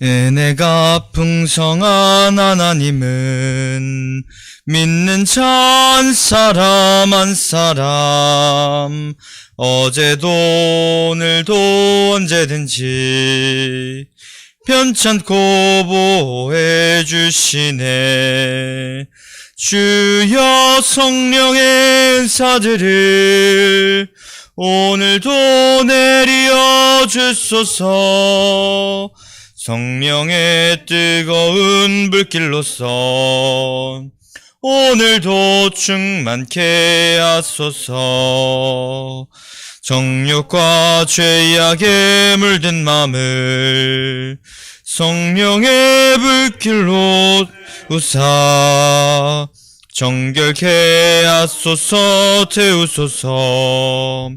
은혜가 풍성한 하나님은 믿는 자 한 사람 한 사람 어제도 오늘도 언제든지 편찮고 보호해 주시네. 주여 성령의 은사들을 오늘도 내려 주소서. 성령의 뜨거운 불길로서 오늘도 충만케 하소서. 정욕과 죄악에 물든 마음을 성령의 불길로 우사 정결케 하소서. 태우소서.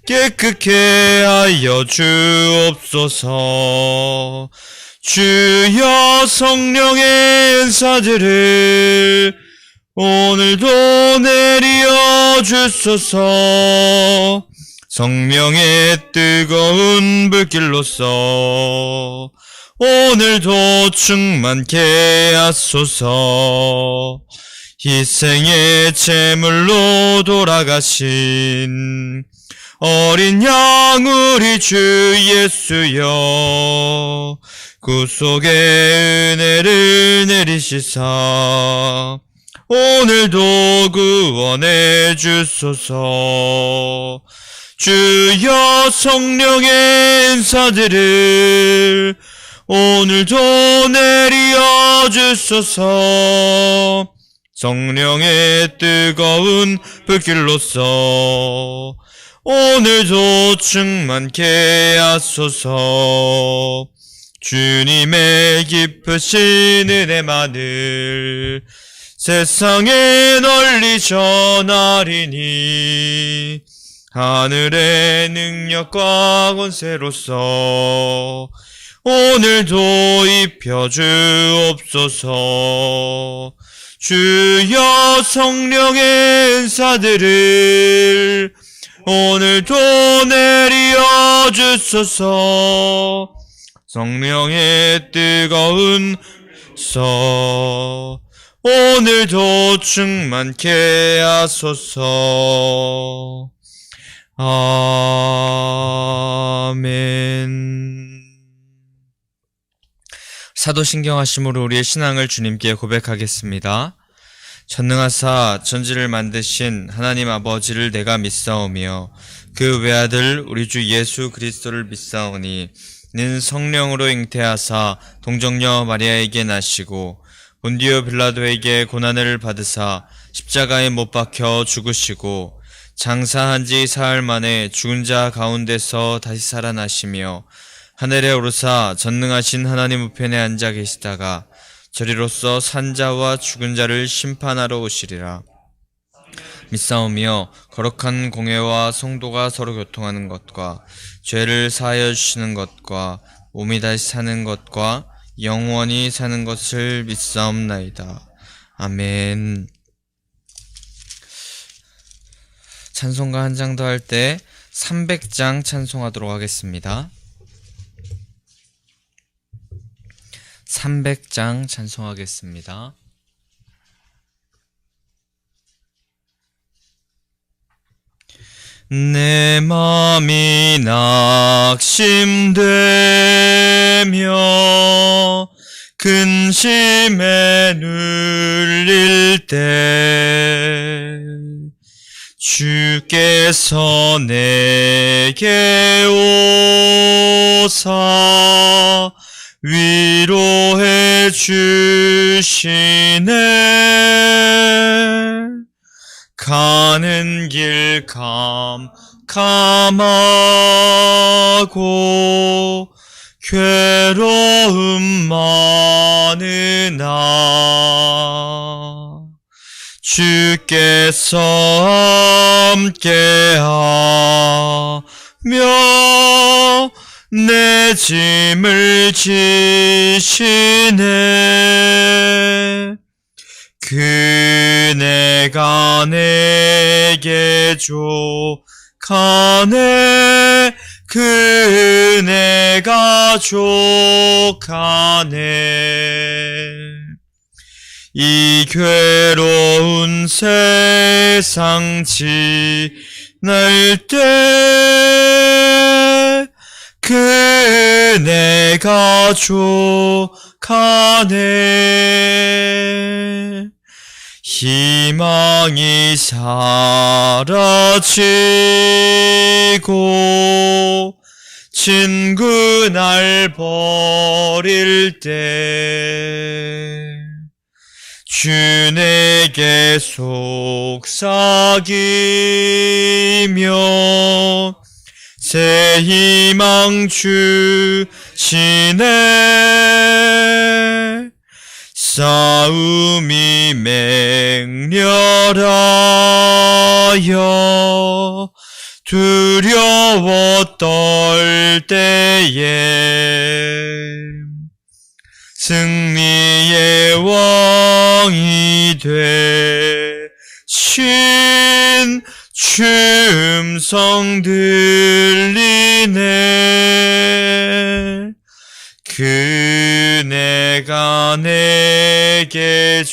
깨끗게 하여 주옵소서. 주여 성령의 은사들을 오늘도 내려 주소서. 성령의 뜨거운 불길로서 오늘도 충만케 하소서. 희생의 제물로 돌아가신 어린 양 우리 주 예수여, 구속의 은혜를 내리시사 오늘도 구원해 주소서. 주여 성령의 은사들을 오늘도 내려 주소서. 성령의 뜨거운 불길로서 오늘도 충만케 하소서. 주님의 깊으신 은혜만을 세상에 널리 전하리니 하늘의 능력과 권세로서 오늘도 입혀 주옵소서. 주여 성령의 은사들을 오늘도 내려 주소서. 성령의 뜨거운 서 오늘도 충만케 하소서. 아멘. 사도신경하심으로 우리의 신앙을 주님께 고백하겠습니다. 전능하사 천지를 만드신 하나님 아버지를 내가 믿사오며 그 외아들 우리 주 예수 그리스도를 믿사오니 는 성령으로 잉태하사 동정녀 마리아에게 나시고 본디오 빌라도에게 고난을 받으사 십자가에 못 박혀 죽으시고 장사한 지 사흘 만에 죽은 자 가운데서 다시 살아나시며 하늘에 오르사 전능하신 하나님 우편에 앉아 계시다가 저리로서 산 자와 죽은 자를 심판하러 오시리라. 믿사오며 거룩한 공회와 성도가 서로 교통하는 것과 죄를 사하여 주시는 것과 몸이 다시 사는 것과 영원히 사는 것을 믿사옵나이다. 아멘. 찬송가 한 장 더 할 때 300장 찬송하도록 하겠습니다. 300장 찬송하겠습니다. 내 맘이 낙심되며 근심에 눌릴 때 주께서 내게 오사 위로해 주시네. 가는 길 캄캄하고 괴로움 많으나 주께서 함께하며 내 짐을 지시네. 그네가 내게 족하네. 그네가 족하네. 이 괴로운 세상 지날 때 그네가 족하네. 희망이 사라지고 친구 날 버릴 때 주에게 속삭이며 새 희망 주시네. 싸움이 맹렬하여 두려워 떨 때에 승리의 왕이 되신 춤성 들리네. 그네가 내게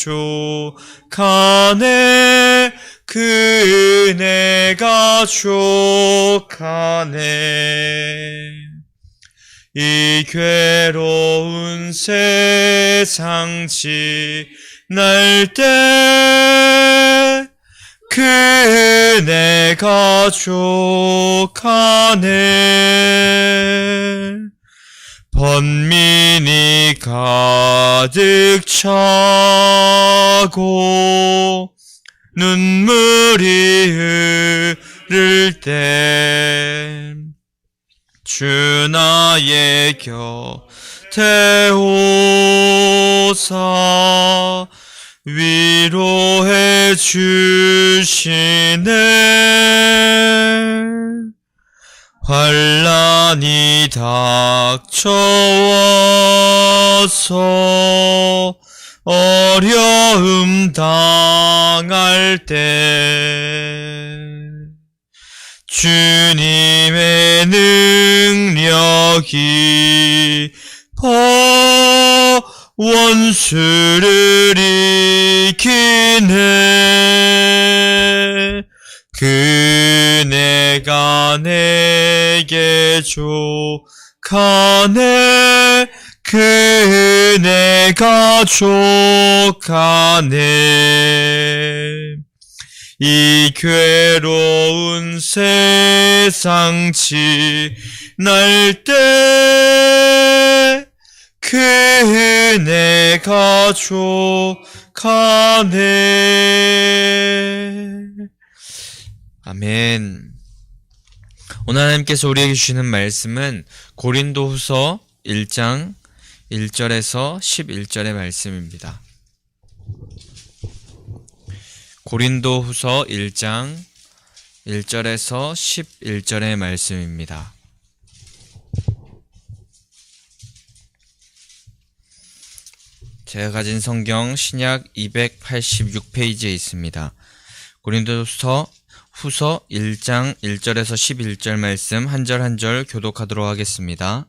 족하네. 그네가 족하네. 이 괴로운 세상 지날 때 그네가 족하네. 번민이 가득 차고 눈물이 흐를 때 주 나의 곁에 오사 위로해 주시네. 환난이 닥쳐와서 어려움 당할 때 주님의 능력이 원수를 이기네. 그네가 내게 족하네. 그네가 족하네. 이 괴로운 세상 지날 때 그네가 족하네. 아멘. 오늘 하나님께서 우리에게 주시는 말씀은 고린도후서 1장 1절에서 11절의 말씀입니다. 고린도후서 1장 1절에서 11절의 말씀입니다. 제가 가진 성경 신약 286페이지에 있습니다. 고린도후서 1장 1절에서 11절 말씀 한 절 한 절 교독하도록 하겠습니다.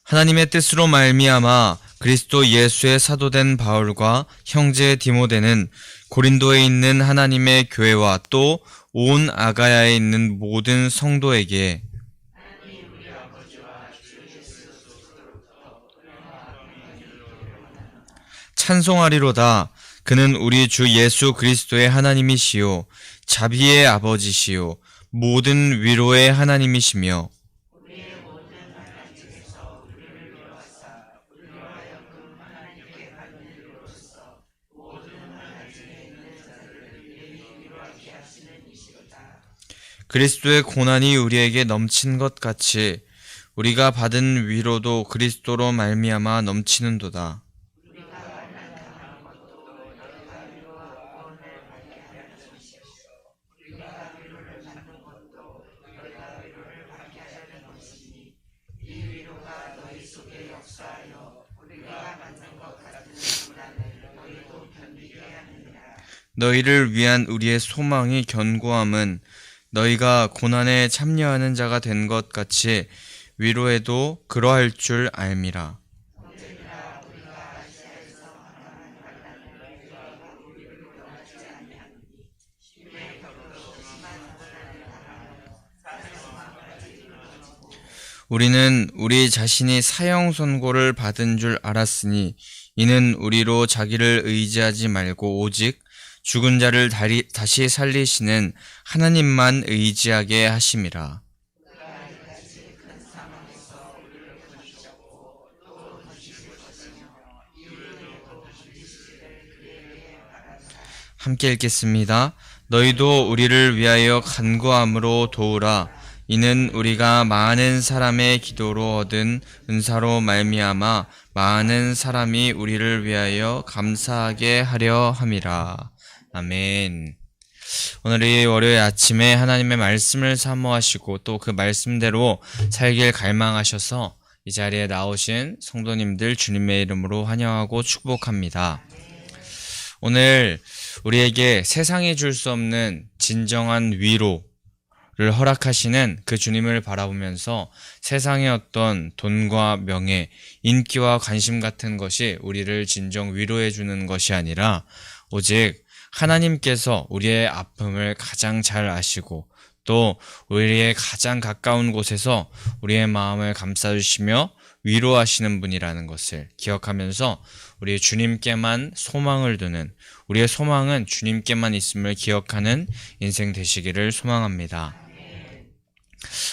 하나님의 뜻으로 말미암아 그리스도 예수의 사도된 바울과 형제 디모데는 고린도에 있는 하나님의 교회와 또 온 아가야에 있는 모든 성도에게 찬송하리로다. 그는 우리 주 예수 그리스도의 하나님이시요 자비의 아버지시요 모든 위로의 하나님이시며 그리스도의 고난이 우리에게 넘친 것 같이 우리가 받은 위로도 그리스도로 말미암아 넘치는도다. 너희를 위한 우리의 소망이 견고함은 너희가 고난에 참여하는 자가 된 것 같이 위로해도 그러할 줄 알미라. 우리는 우리 자신이 사형 선고를 받은 줄 알았으니 이는 우리로 자기를 의지하지 말고 오직 죽은 자를 다시 살리시는 하나님만 의지하게 하심이라. 함께 읽겠습니다. 너희도 우리를 위하여 간구함으로 도우라. 이는 우리가 많은 사람의 기도로 얻은 은사로 말미암아 많은 사람이 우리를 위하여 감사하게 하려 함이라. 아멘. 오늘 이 월요일 아침에 하나님의 말씀을 사모하시고 또 그 말씀대로 살길 갈망하셔서 이 자리에 나오신 성도님들 주님의 이름으로 환영하고 축복합니다. 오늘 우리에게 세상이 줄 수 없는 진정한 위로를 허락하시는 그 주님을 바라보면서 세상의 어떤 돈과 명예, 인기와 관심 같은 것이 우리를 진정 위로해 주는 것이 아니라 오직 하나님께서 우리의 아픔을 가장 잘 아시고 또 우리의 가장 가까운 곳에서 우리의 마음을 감싸주시며 위로하시는 분이라는 것을 기억하면서 우리 주님께만 소망을 두는, 우리의 소망은 주님께만 있음을 기억하는 인생 되시기를 소망합니다.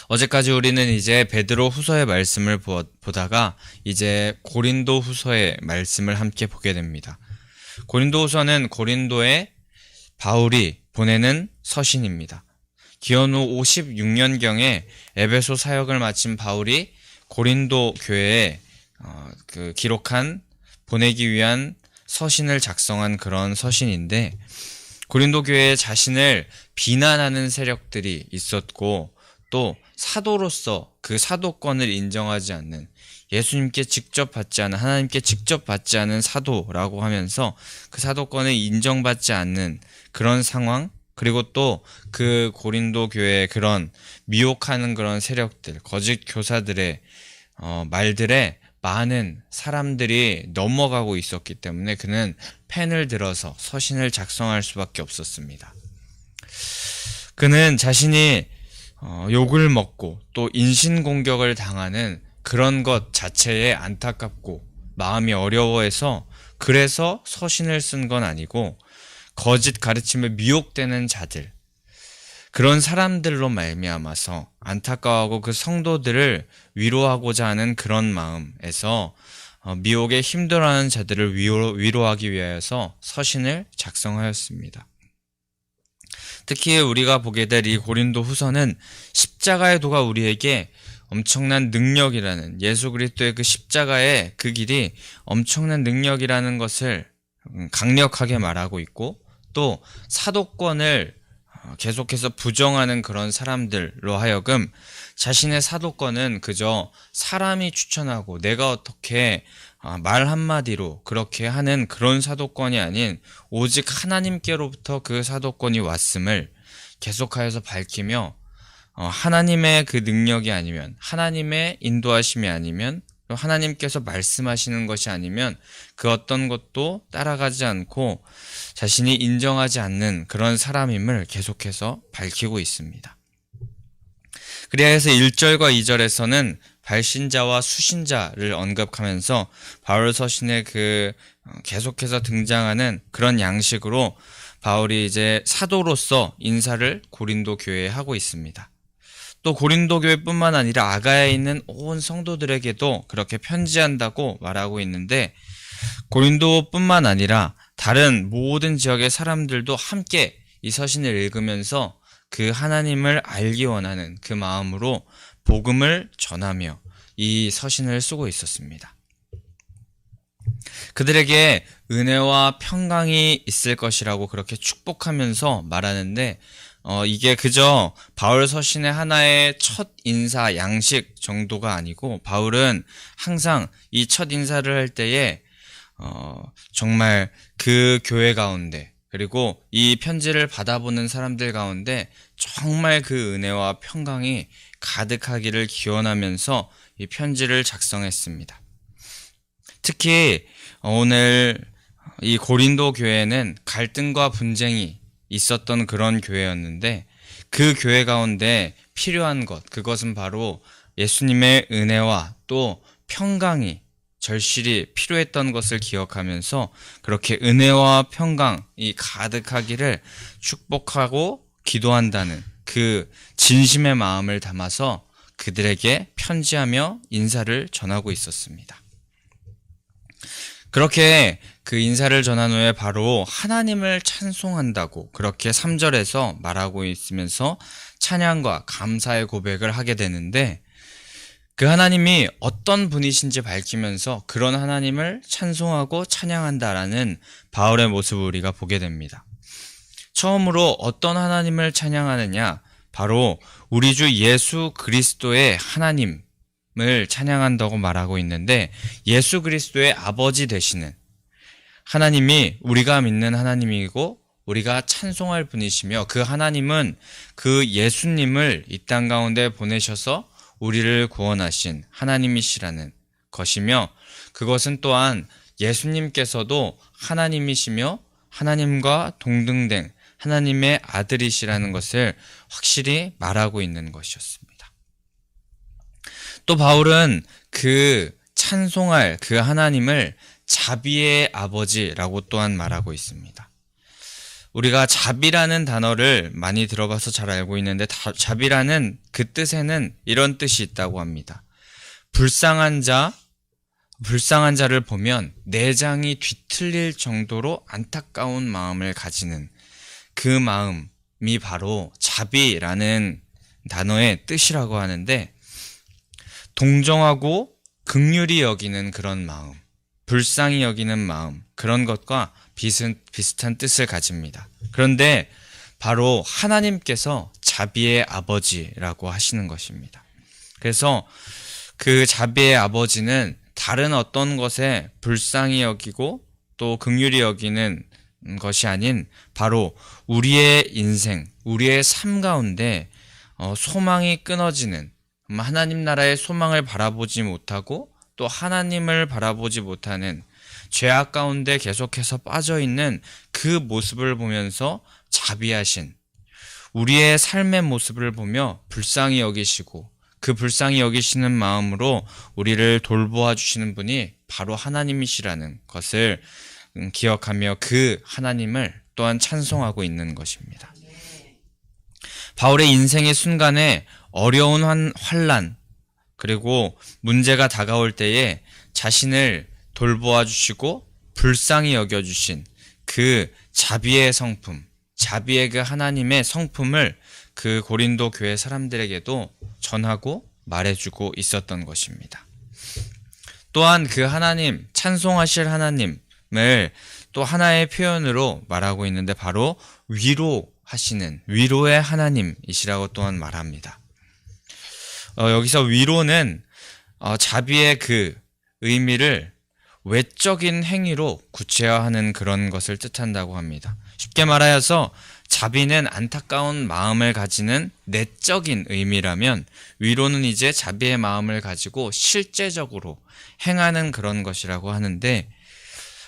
어제까지 우리는 이제 베드로 후서의 말씀을 보다가 이제 고린도 후서의 말씀을 함께 보게 됩니다. 고린도 후서는 고린도에 바울이 보내는 서신입니다. 기원 후 56년경에 에베소 사역을 마친 바울이 고린도 교회에 기록한 보내기 위한 서신을 작성한 그런 서신인데, 고린도 교회에 자신을 비난하는 세력들이 있었고 또 사도로서 그 사도권을 인정하지 않는, 예수님께 직접 받지 않은, 하나님께 직접 받지 않은 사도라고 하면서 그 사도권을 인정받지 않는 그런 상황, 그리고 또 그 고린도 교회의 그런 미혹하는 그런 세력들, 거짓 교사들의 말들에 많은 사람들이 넘어가고 있었기 때문에 그는 펜을 들어서 서신을 작성할 수밖에 없었습니다. 그는 자신이 욕을 먹고 또 인신공격을 당하는 그런 것 자체에 안타깝고 마음이 어려워해서 그래서 서신을 쓴 건 아니고 거짓 가르침에 미혹되는 자들, 그런 사람들로 말미암아서 안타까워하고 그 성도들을 위로하고자 하는 그런 마음에서 미혹에 힘들어하는 자들을 위로하기 위하여서 서신을 작성하였습니다. 특히 우리가 보게 될 이 고린도 후서는 십자가의 도가 우리에게 엄청난 능력이라는, 예수 그리스도의 그 십자가의 그 길이 엄청난 능력이라는 것을 강력하게 말하고 있고, 또 사도권을 계속해서 부정하는 그런 사람들로 하여금 자신의 사도권은 그저 사람이 추천하고 내가 어떻게 말 한마디로 그렇게 하는 그런 사도권이 아닌 오직 하나님께로부터 그 사도권이 왔음을 계속하여서 밝히며 하나님의 그 능력이 아니면, 하나님의 인도하심이 아니면, 하나님께서 말씀하시는 것이 아니면 그 어떤 것도 따라가지 않고 자신이 인정하지 않는 그런 사람임을 계속해서 밝히고 있습니다. 그래서 1절과 2절에서는 발신자와 수신자를 언급하면서 바울 서신에 계속해서 등장하는 그런 양식으로 바울이 이제 사도로서 인사를 고린도 교회에 하고 있습니다. 또 고린도 교회뿐만 아니라 아가야에 있는 온 성도들에게도 그렇게 편지한다고 말하고 있는데, 고린도뿐만 아니라 다른 모든 지역의 사람들도 함께 이 서신을 읽으면서 그 하나님을 알기 원하는 그 마음으로 복음을 전하며 이 서신을 쓰고 있었습니다. 그들에게 은혜와 평강이 있을 것이라고 그렇게 축복하면서 말하는데, 이게 그저 바울 서신의 하나의 첫 인사 양식 정도가 아니고, 바울은 항상 이 첫 인사를 할 때에 정말 그 교회 가운데, 그리고 이 편지를 받아보는 사람들 가운데 정말 그 은혜와 평강이 가득하기를 기원하면서 이 편지를 작성했습니다. 특히 오늘 이 고린도 교회는 갈등과 분쟁이 있었던 그런 교회였는데 그 교회 가운데 필요한 것, 그것은 바로 예수님의 은혜와 또 평강이 절실히 필요했던 것을 기억하면서 그렇게 은혜와 평강이 가득하기를 축복하고 기도한다는 그 진심의 마음을 담아서 그들에게 편지하며 인사를 전하고 있었습니다. 그렇게 그 인사를 전한 후에 바로 하나님을 찬송한다고 그렇게 3절에서 말하고 있으면서 찬양과 감사의 고백을 하게 되는데 그 하나님이 어떤 분이신지 밝히면서 그런 하나님을 찬송하고 찬양한다라는 바울의 모습을 우리가 보게 됩니다. 처음으로 어떤 하나님을 찬양하느냐? 바로 우리 주 예수 그리스도의 하나님을 찬양한다고 말하고 있는데 예수 그리스도의 아버지 되시는 하나님이 우리가 믿는 하나님이고 우리가 찬송할 분이시며 그 하나님은 그 예수님을 이 땅 가운데 보내셔서 우리를 구원하신 하나님이시라는 것이며 그것은 또한 예수님께서도 하나님이시며 하나님과 동등된 하나님의 아들이시라는 것을 확실히 말하고 있는 것이었습니다. 또 바울은 그 찬송할 그 하나님을 자비의 아버지라고 또한 말하고 있습니다. 우리가 자비라는 단어를 많이 들어봐서 잘 알고 있는데 자비라는 그 뜻에는 이런 뜻이 있다고 합니다. 불쌍한 자를 보면 내장이 뒤틀릴 정도로 안타까운 마음을 가지는 그 마음이 바로 자비라는 단어의 뜻이라고 하는데 동정하고 긍휼히 여기는 그런 마음, 불쌍히 여기는 마음, 그런 것과 비슷한 뜻을 가집니다. 그런데 바로 하나님께서 자비의 아버지라고 하시는 것입니다. 그래서 그 자비의 아버지는 다른 어떤 것에 불쌍히 여기고 또 긍휼히 여기는 것이 아닌 바로 우리의 인생, 우리의 삶 가운데 소망이 끊어지는 하나님 나라의 소망을 바라보지 못하고 또 하나님을 바라보지 못하는 죄악 가운데 계속해서 빠져있는 그 모습을 보면서 자비하신 우리의 삶의 모습을 보며 불쌍히 여기시고 그 불쌍히 여기시는 마음으로 우리를 돌보아 주시는 분이 바로 하나님이시라는 것을 기억하며 그 하나님을 또한 찬송하고 있는 것입니다. 바울의 인생의 순간에 어려운 환난 그리고 문제가 다가올 때에 자신을 돌보아 주시고 불쌍히 여겨주신 그 자비의 성품, 자비의 그 하나님의 성품을 그 고린도 교회 사람들에게도 전하고 말해주고 있었던 것입니다. 또한 그 하나님, 찬송하실 하나님을 또 하나의 표현으로 말하고 있는데 바로 위로하시는 위로의 하나님이시라고 또한 말합니다. 여기서 위로는 자비의 그 의미를 외적인 행위로 구체화하는 그런 것을 뜻한다고 합니다. 쉽게 말하여서 자비는 안타까운 마음을 가지는 내적인 의미라면 위로는 이제 자비의 마음을 가지고 실제적으로 행하는 그런 것이라고 하는데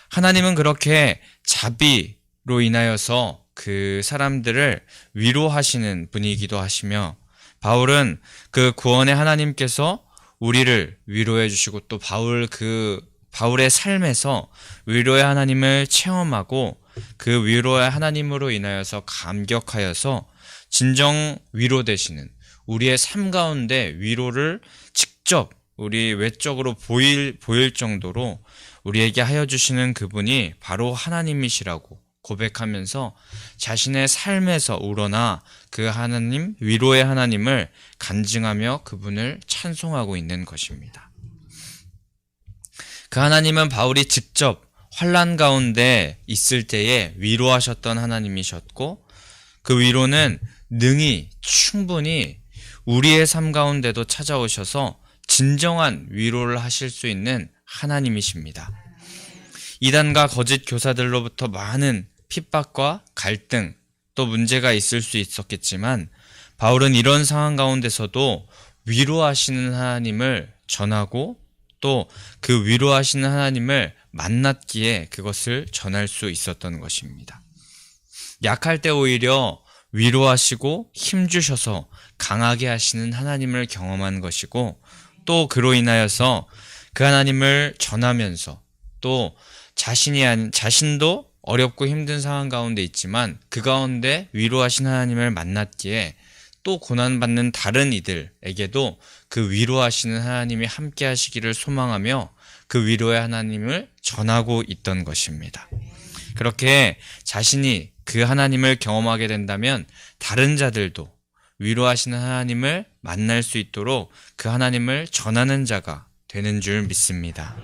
하나님은 그렇게 자비로 인하여서 그 사람들을 위로하시는 분이기도 하시며 바울은 그 구원의 하나님께서 우리를 위로해 주시고 또 바울의 삶에서 위로의 하나님을 체험하고 그 위로의 하나님으로 인하여서 감격하여서 진정 위로되시는 우리의 삶 가운데 위로를 직접 우리 외적으로 보일 정도로 우리에게 하여 주시는 그분이 바로 하나님이시라고 고백하면서 자신의 삶에서 우러나 그 하나님, 위로의 하나님을 간증하며 그분을 찬송하고 있는 것입니다. 그 하나님은 바울이 직접 환난 가운데 있을 때에 위로하셨던 하나님이셨고 그 위로는 능히 충분히 우리의 삶 가운데도 찾아오셔서 진정한 위로를 하실 수 있는 하나님이십니다. 이단과 거짓 교사들로부터 많은 핍박과 갈등, 또 문제가 있을 수 있었겠지만 바울은 이런 상황 가운데서도 위로하시는 하나님을 전하고 또 그 위로하시는 하나님을 만났기에 그것을 전할 수 있었던 것입니다. 약할 때 오히려 위로하시고 힘주셔서 강하게 하시는 하나님을 경험한 것이고 또 그로 인하여서 그 하나님을 전하면서 또 자신도 어렵고 힘든 상황 가운데 있지만 그 가운데 위로하신 하나님을 만났기에 또 고난받는 다른 이들에게도 그 위로하시는 하나님이 함께 하시기를 소망하며 그 위로의 하나님을 전하고 있던 것입니다. 그렇게 자신이 그 하나님을 경험하게 된다면 다른 자들도 위로하시는 하나님을 만날 수 있도록 그 하나님을 전하는 자가 되는 줄 믿습니다.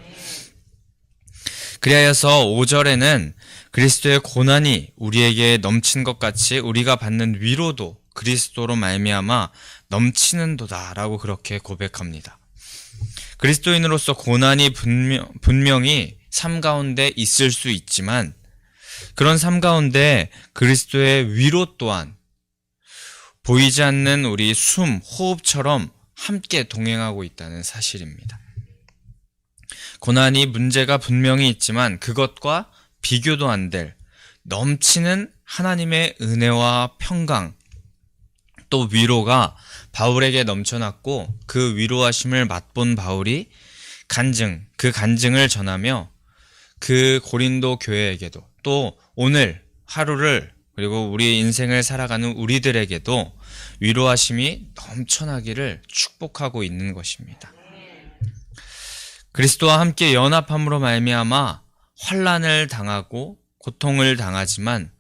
그리하여서 5절에는 그리스도의 고난이 우리에게 넘친 것 같이 우리가 받는 위로도 그리스도로 말미암아 넘치는도다라고 그렇게 고백합니다. 그리스도인으로서 고난이 분명히 삶 가운데 있을 수 있지만 그런 삶 가운데 그리스도의 위로 또한 보이지 않는 우리 숨, 호흡처럼 함께 동행하고 있다는 사실입니다. 고난이 문제가 분명히 있지만 그것과 비교도 안 될 넘치는 하나님의 은혜와 평강 또 위로가 바울에게 넘쳐났고 그 위로하심을 맛본 바울이 그 간증을 전하며 그 고린도 교회에게도 또 오늘 하루를 그리고 우리 인생을 살아가는 우리들에게도 위로하심이 넘쳐나기를 축복하고 있는 것입니다. 그리스도와 함께 연합함으로 말미암아 환난을 당하고 고통을 당하지만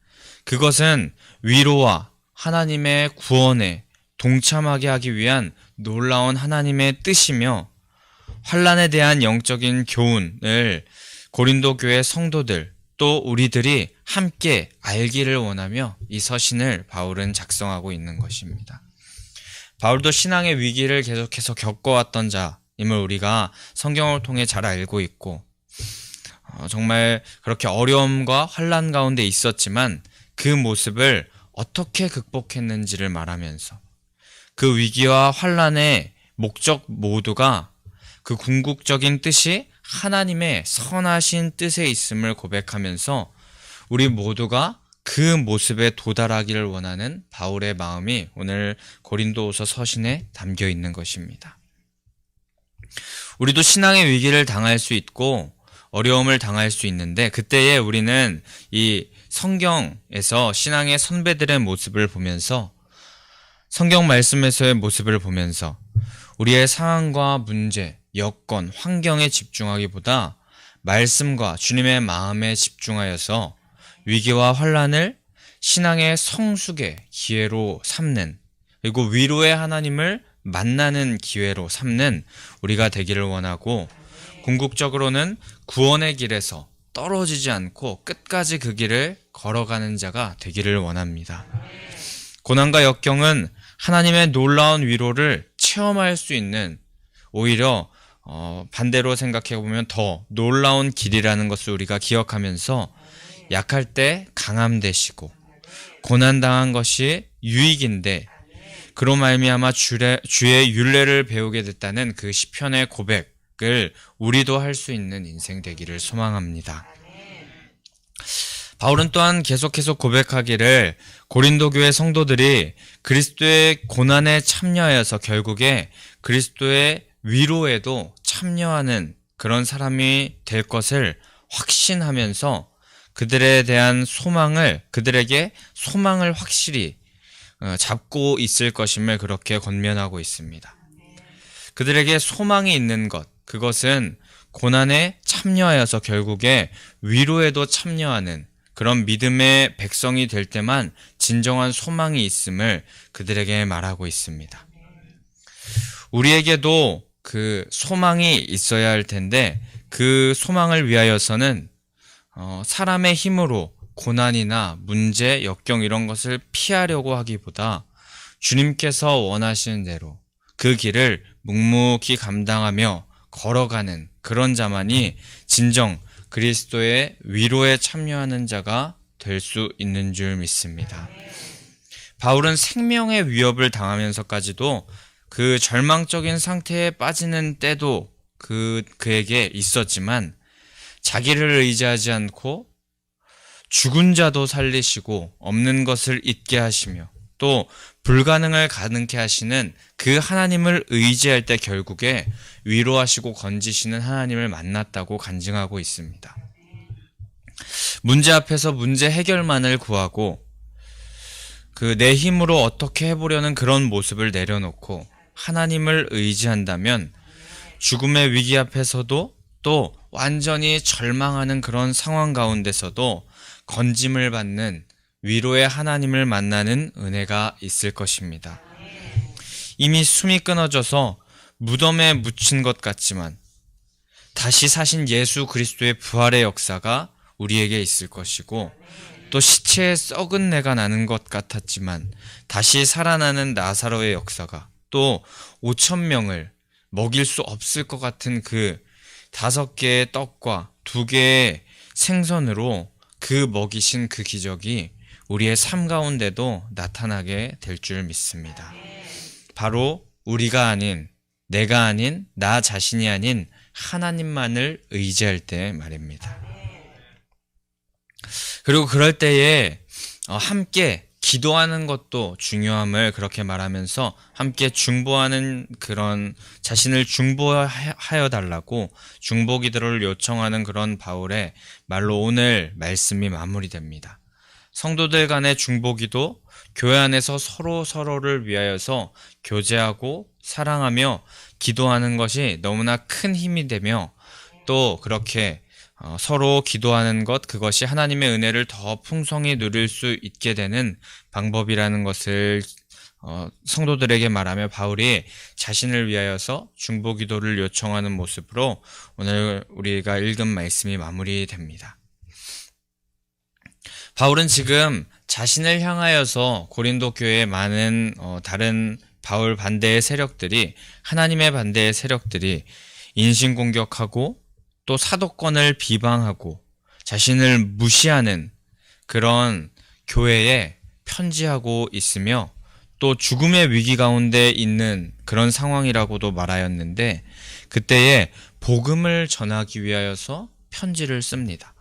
그것은 위로와 하나님의 구원에 동참하게 하기 위한 놀라운 하나님의 뜻이며 환난에 대한 영적인 교훈을 고린도 교회 성도들 또 우리들이 함께 알기를 원하며 이 서신을 바울은 작성하고 있는 것입니다. 바울도 신앙의 위기를 계속해서 겪어왔던 자임을 우리가 성경을 통해 잘 알고 있고 정말 그렇게 어려움과 환난 가운데 있었지만 그 모습을 어떻게 극복했는지를 말하면서 그 위기와 환난의 목적 모두가 그 궁극적인 뜻이 하나님의 선하신 뜻에 있음을 고백하면서 우리 모두가 그 모습에 도달하기를 원하는 바울의 마음이 오늘 고린도후서 서신에 담겨 있는 것입니다. 우리도 신앙의 위기를 당할 수 있고 어려움을 당할 수 있는데 그때에 우리는 이 성경에서 신앙의 선배들의 모습을 보면서 성경 말씀에서의 모습을 보면서 우리의 상황과 문제, 여건, 환경에 집중하기보다 말씀과 주님의 마음에 집중하여서 위기와 환난을 신앙의 성숙의 기회로 삼는 그리고 위로의 하나님을 만나는 기회로 삼는 우리가 되기를 원하고 궁극적으로는 구원의 길에서 떨어지지 않고 끝까지 그 길을 걸어가는 자가 되기를 원합니다. 고난과 역경은 하나님의 놀라운 위로를 체험할 수 있는 오히려 반대로 생각해보면 더 놀라운 길이라는 것을 우리가 기억하면서 약할 때 강함 되시고 고난당한 것이 유익인데 그로 말미암아 주의 율례를 배우게 됐다는 그 시편의 고백을 우리도 할 수 있는 인생 되기를 소망합니다. 바울은 또한 계속해서 고백하기를 고린도 교회 성도들이 그리스도의 고난에 참여하여서 결국에 그리스도의 위로에도 참여하는 그런 사람이 될 것을 확신하면서 그들에게 소망을 확실히 잡고 있을 것임을 그렇게 권면하고 있습니다. 그들에게 소망이 있는 것, 그것은 고난에 참여하여서 결국에 위로에도 참여하는 그런 믿음의 백성이 될 때만 진정한 소망이 있음을 그들에게 말하고 있습니다. 우리에게도 그 소망이 있어야 할 텐데 그 소망을 위하여서는 사람의 힘으로 고난이나 문제, 역경 이런 것을 피하려고 하기보다 주님께서 원하시는 대로 그 길을 묵묵히 감당하며 걸어가는 그런 자만이 진정 그리스도의 위로에 참여하는 자가 될 수 있는 줄 믿습니다. 바울은 생명의 위협을 당하면서까지도 그 절망적인 상태에 빠지는 때도 그에게 있었지만 자기를 의지하지 않고 죽은 자도 살리시고 없는 것을 있게 하시며 또 불가능을 가능케 하시는 그 하나님을 의지할 때 결국에 위로하시고 건지시는 하나님을 만났다고 간증하고 있습니다. 문제 앞에서 문제 해결만을 구하고 내 힘으로 어떻게 해보려는 그런 모습을 내려놓고 하나님을 의지한다면 죽음의 위기 앞에서도 또 완전히 절망하는 그런 상황 가운데서도 건짐을 받는 위로의 하나님을 만나는 은혜가 있을 것입니다. 이미 숨이 끊어져서 무덤에 묻힌 것 같지만 다시 사신 예수 그리스도의 부활의 역사가 우리에게 있을 것이고 또 시체에 썩은 내가 나는 것 같았지만 다시 살아나는 나사로의 역사가 또 5,000명을 먹일 수 없을 것 같은 그 5개의 떡과 2개의 생선으로 그 먹이신 그 기적이 우리의 삶 가운데도 나타나게 될 줄 믿습니다. 바로 우리가 아닌, 내가 아닌, 나 자신이 아닌 하나님만을 의지할 때 말입니다. 그리고 그럴 때에 함께 기도하는 것도 중요함을 그렇게 말하면서 함께 중보하는 그런 자신을 중보하여 달라고 중보 기도를 요청하는 그런 바울의 말로 오늘 말씀이 마무리됩니다. 성도들 간의 중보 기도, 교회 안에서 서로를 위하여서 교제하고 사랑하며 기도하는 것이 너무나 큰 힘이 되며 또 그렇게 서로 기도하는 것, 그것이 하나님의 은혜를 더 풍성히 누릴 수 있게 되는 방법이라는 것을 성도들에게 말하며 바울이 자신을 위하여서 중보 기도를 요청하는 모습으로 오늘 우리가 읽은 말씀이 마무리됩니다. 바울은 지금 자신을 향하여서 고린도 교회의 많은 다른 바울 반대의 세력들이, 하나님의 반대의 세력들이 인신공격하고 또 사도권을 비방하고 자신을 무시하는 그런 교회에 편지하고 있으며 또 죽음의 위기 가운데 있는 그런 상황이라고도 말하였는데 그때에 복음을 전하기 위하여서 편지를 씁니다.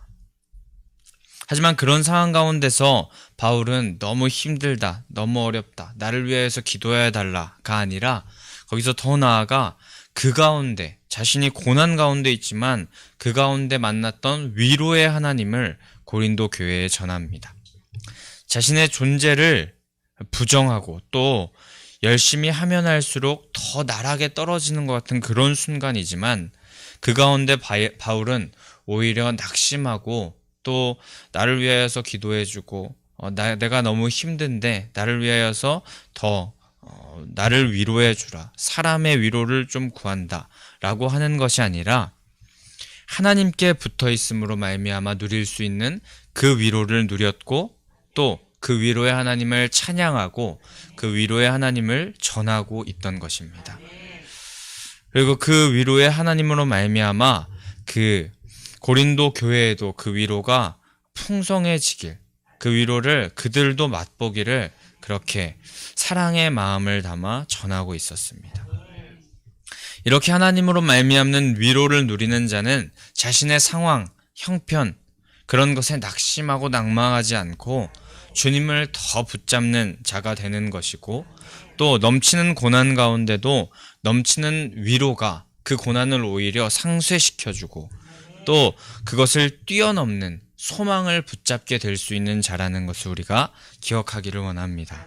하지만 그런 상황 가운데서 바울은 너무 힘들다, 너무 어렵다, 나를 위하여서 기도해 달라가 아니라 거기서 더 나아가 그 가운데 자신이 고난 가운데 있지만 그 가운데 만났던 위로의 하나님을 고린도 교회에 전합니다. 자신의 존재를 부정하고 또 열심히 하면 할수록 더 나락에 떨어지는 것 같은 그런 순간이지만 그 가운데 바울은 오히려 낙심하고 또 나를 위하여서 기도해주고 내가 너무 힘든데 나를 위하여서 더 나를 위로해 주라, 사람의 위로를 좀 구한다 라고 하는 것이 아니라 하나님께 붙어 있음으로 말미암아 누릴 수 있는 그 위로를 누렸고 또 그 위로의 하나님을 찬양하고 그 위로의 하나님을 전하고 있던 것입니다. 그리고 그 위로의 하나님으로 말미암아 그 고린도 교회에도 그 위로가 풍성해지길, 그 위로를 그들도 맛보기를 그렇게 사랑의 마음을 담아 전하고 있었습니다. 이렇게 하나님으로 말미암는 위로를 누리는 자는 자신의 상황, 형편, 그런 것에 낙심하고 낭망하지 않고 주님을 더 붙잡는 자가 되는 것이고 또 넘치는 고난 가운데도 넘치는 위로가 그 고난을 오히려 상쇄시켜주고 또 그것을 뛰어넘는 소망을 붙잡게 될 수 있는 자라는 것을 우리가 기억하기를 원합니다.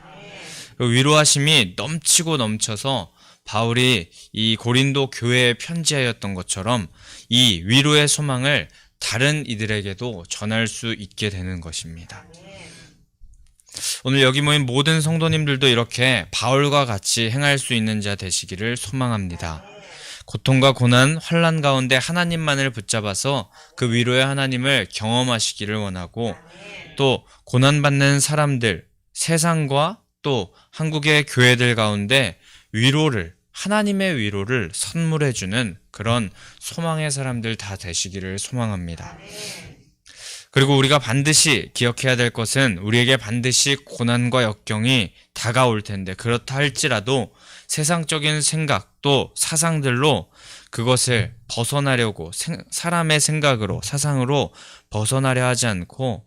위로하심이 넘치고 넘쳐서 바울이 이 고린도 교회에 편지하였던 것처럼 이 위로의 소망을 다른 이들에게도 전할 수 있게 되는 것입니다. 오늘 여기 모인 모든 성도님들도 이렇게 바울과 같이 행할 수 있는 자 되시기를 소망합니다. 고통과 고난, 환난 가운데 하나님만을 붙잡아서 그 위로의 하나님을 경험하시기를 원하고 또 고난받는 사람들, 세상과 또 한국의 교회들 가운데 하나님의 위로를 선물해주는 그런 소망의 사람들 다 되시기를 소망합니다. 그리고 우리가 반드시 기억해야 될 것은 우리에게 반드시 고난과 역경이 다가올 텐데, 그렇다 할지라도 세상적인 생각 또 사상들로 그것을 벗어나려고, 사람의 생각으로, 사상으로 벗어나려 하지 않고,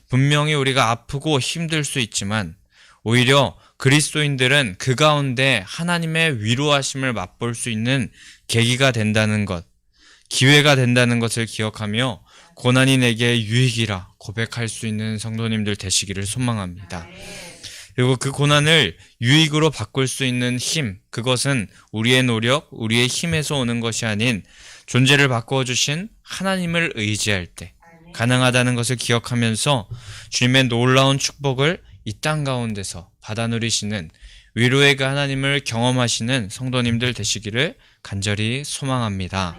분명히 우리가 아프고 힘들 수 있지만 오히려 그리스도인들은 그 가운데 하나님의 위로하심을 맛볼 수 있는 계기가 된다는 것, 기회가 된다는 것을 기억하며 고난이 내게 유익이라 고백할 수 있는 성도님들 되시기를 소망합니다. 그리고 그 고난을 유익으로 바꿀 수 있는 힘, 그것은 우리의 노력, 우리의 힘에서 오는 것이 아닌 존재를 바꿔주신 하나님을 의지할 때 가능하다는 것을 기억하면서 주님의 놀라운 축복을 이 땅 가운데서 받아 누리시는 위로의 그 하나님을 경험하시는 성도님들 되시기를 간절히 소망합니다.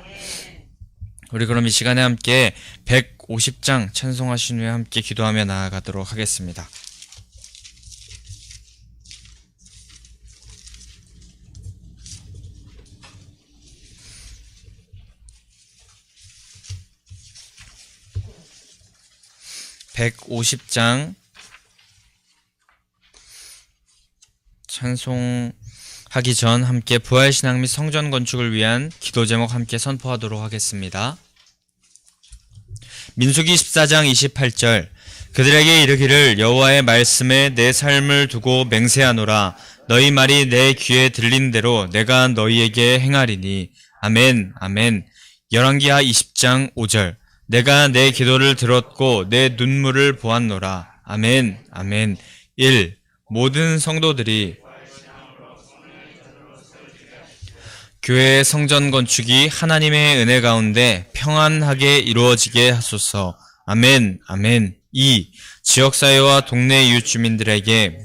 우리 그럼 이 시간에 함께 150장 찬송하신 후에 함께 기도하며 나아가도록 하겠습니다. (150장) 찬송하기 전 함께 부활신앙 및 성전 건축을 위한 기도 제목 함께 선포하도록 하겠습니다. 민수기 14장 28절 그들에게 이르기를 여호와의 말씀에 내 삶을 두고 맹세하노라. 너희 말이 내 귀에 들린 대로 내가 너희에게 행하리니. 아멘 아멘. 열왕기하 20장 5절 내가 내 기도를 들었고 내 눈물을 보았노라. 아멘 아멘. 1. 모든 성도들이 교회의 성전 건축이 하나님의 은혜 가운데 평안하게 이루어지게 하소서. 아멘 아멘. 2. 지역사회와 동네 이웃 주민들에게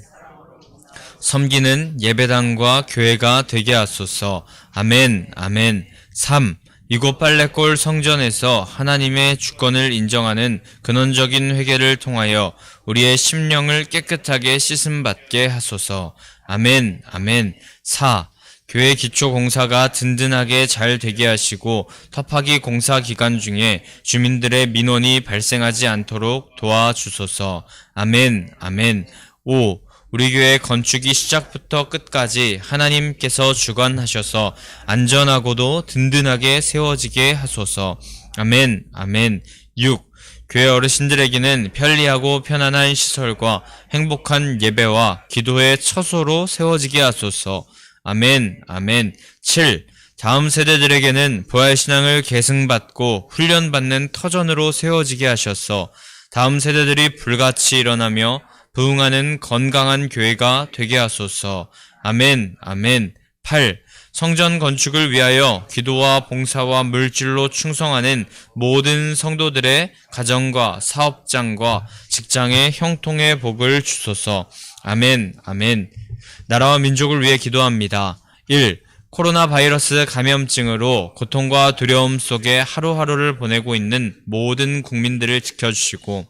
섬기는 예배당과 교회가 되게 하소서. 아멘 아멘. 3. 이곳 빨래골 성전에서 하나님의 주권을 인정하는 근원적인 회개를 통하여 우리의 심령을 깨끗하게 씻음받게 하소서. 아멘 아멘. 4. 교회 기초 공사가 든든하게 잘 되게 하시고 터파기 공사 기간 중에 주민들의 민원이 발생하지 않도록 도와주소서. 아멘 아멘. 5. 우리 교회 건축이 시작부터 끝까지 하나님께서 주관하셔서 안전하고도 든든하게 세워지게 하소서. 아멘 아멘. 6. 교회 어르신들에게는 편리하고 편안한 시설과 행복한 예배와 기도의 처소로 세워지게 하소서. 아멘 아멘. 7. 다음 세대들에게는 부활신앙을 계승받고 훈련받는 터전으로 세워지게 하셔서 다음 세대들이 불같이 일어나며 부흥하는 건강한 교회가 되게 하소서. 아멘 아멘. 8. 성전 건축을 위하여 기도와 봉사와 물질로 충성하는 모든 성도들의 가정과 사업장과 직장의 형통의 복을 주소서. 아멘 아멘. 나라와 민족을 위해 기도합니다. 1. 코로나 바이러스 감염증으로 고통과 두려움 속에 하루하루를 보내고 있는 모든 국민들을 지켜주시고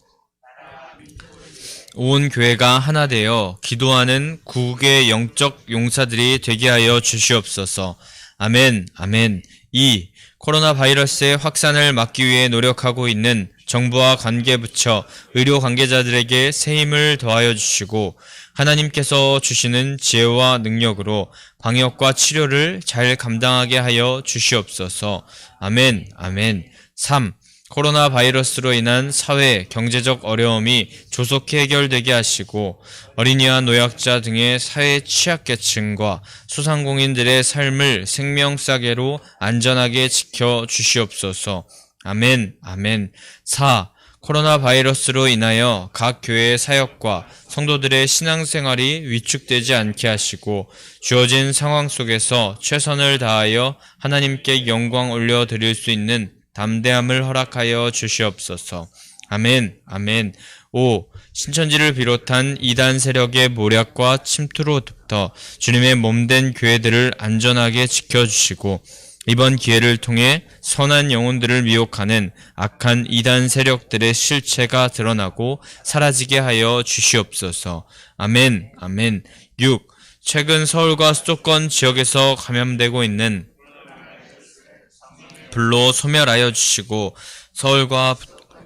온 교회가 하나 되어 기도하는 구국의 영적 용사들이 되게 하여 주시옵소서. 아멘 아멘. 2. 코로나 바이러스의 확산을 막기 위해 노력하고 있는 정부와 관계부처, 의료 관계자들에게 새 힘을 더하여 주시고 하나님께서 주시는 지혜와 능력으로 방역과 치료를 잘 감당하게 하여 주시옵소서. 아멘 아멘. 3. 코로나 바이러스로 인한 사회, 경제적 어려움이 조속히 해결되게 하시고 어린이와 노약자 등의 사회 취약계층과 소상공인들의 삶을 생명싸개로 안전하게 지켜주시옵소서. 아멘 아멘. 4. 코로나 바이러스로 인하여 각 교회의 사역과 성도들의 신앙생활이 위축되지 않게 하시고 주어진 상황 속에서 최선을 다하여 하나님께 영광 올려드릴 수 있는 담대함을 허락하여 주시옵소서. 아멘 아멘. 5. 신천지를 비롯한 이단 세력의 모략과 침투로부터 주님의 몸된 교회들을 안전하게 지켜주시고 이번 기회를 통해 선한 영혼들을 미혹하는 악한 이단 세력들의 실체가 드러나고 사라지게 하여 주시옵소서. 아멘 아멘. 6. 최근 서울과 수도권 지역에서 감염되고 있는 불로 소멸하여 주시고 서울과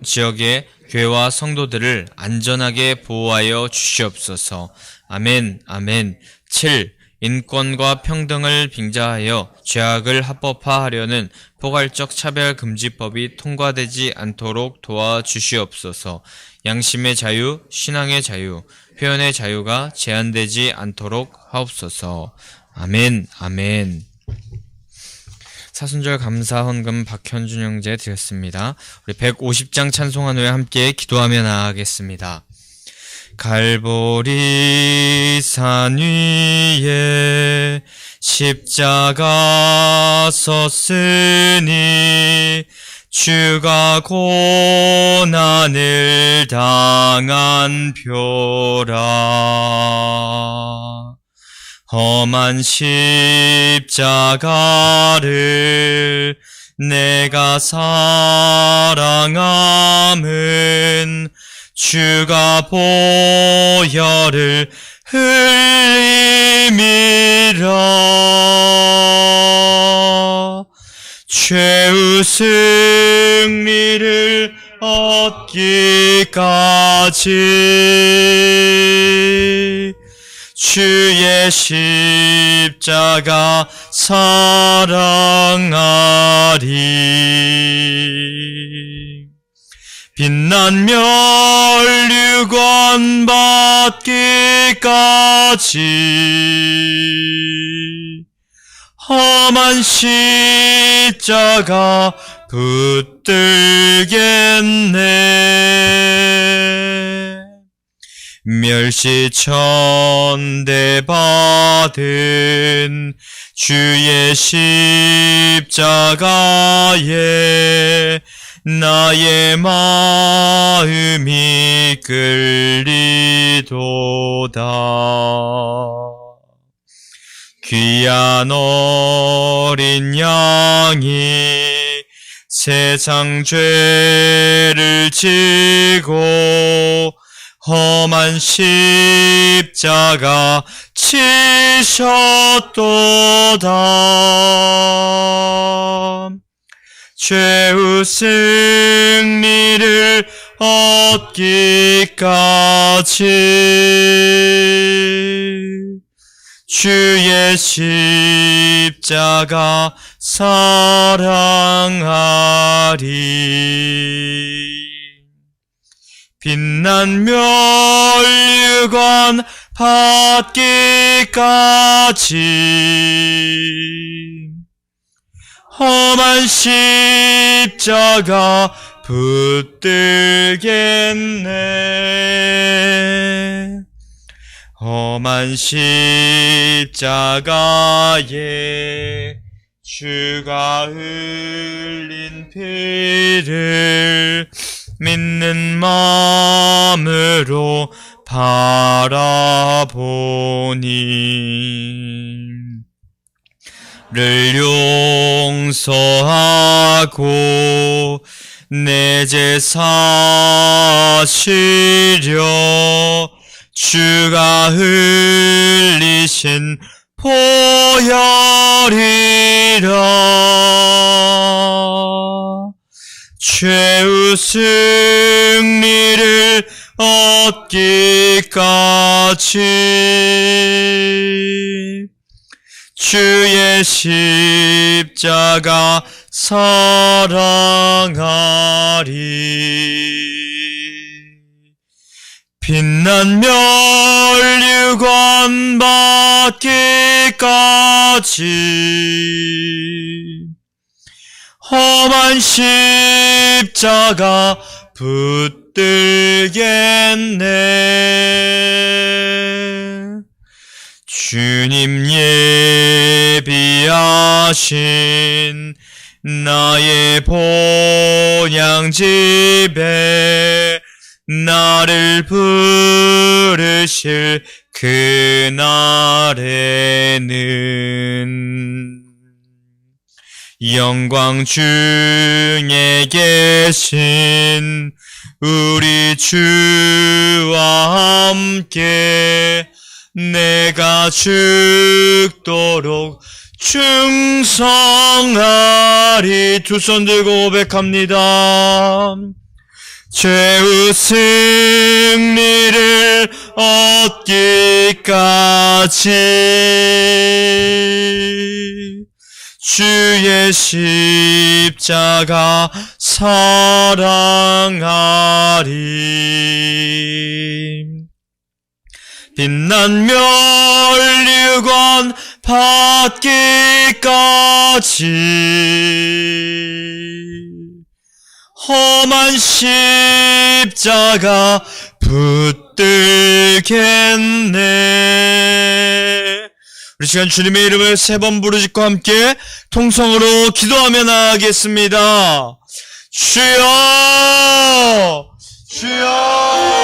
지역의 교회와 성도들을 안전하게 보호하여 주시옵소서. 아멘, 아멘. 7. 인권과 평등을 빙자하여 죄악을 합법화하려는 포괄적 차별금지법이 통과되지 않도록 도와주시옵소서. 양심의 자유, 신앙의 자유, 표현의 자유가 제한되지 않도록 하옵소서. 아멘, 아멘. 사순절 감사 헌금 박현준 형제 드렸습니다. 우리 150장 찬송한 후에 함께 기도하며 나아가겠습니다. 갈보리 산 위에 십자가 섰으니 주가 고난을 당한 표라. 험한 십자가를 내가 사랑함은 주가 보혈을 흘림이라. 최후 승리를 얻기까지 주의 십자가 사랑하리. 빛난 멸류관 받기까지 험한 십자가 붙들겠네. 멸시천대 받은 주의 십자가에 나의 마음이 끌리도다. 귀한 어린 양이 세상 죄를 지고 험한 십자가 치셨도다. 최후 승리를 얻기까지 주의 십자가 사랑하리. 빛난 멸류관 받기까지 험한 십자가 붙들겠네. 험한 십자가에 주가 흘린 피를 믿는 마음으로 바라보니 를 용서하고 내 죄 사시려 주가 흘리신 보혈이라. 최후 승리를 얻기까지 주의 십자가 사랑하리. 빛난 멸류관 받기까지 험한 십자가 붙들겠네. 주님 예비하신 나의 본향집에 나를 부르실 그날에는 영광 중에 계신 우리 주와 함께 내가 죽도록 충성하리. 두 손 들고 고백합니다. 최후 승리를 얻기까지 주의 십자가 사랑하리. 빛난 멸류관 받기까지 험한 십자가 붙들겠네. 우리 시간 주님의 이름을 3번 부르짖고 함께 통성으로 기도하며 나아가겠습니다. 주여! 주여!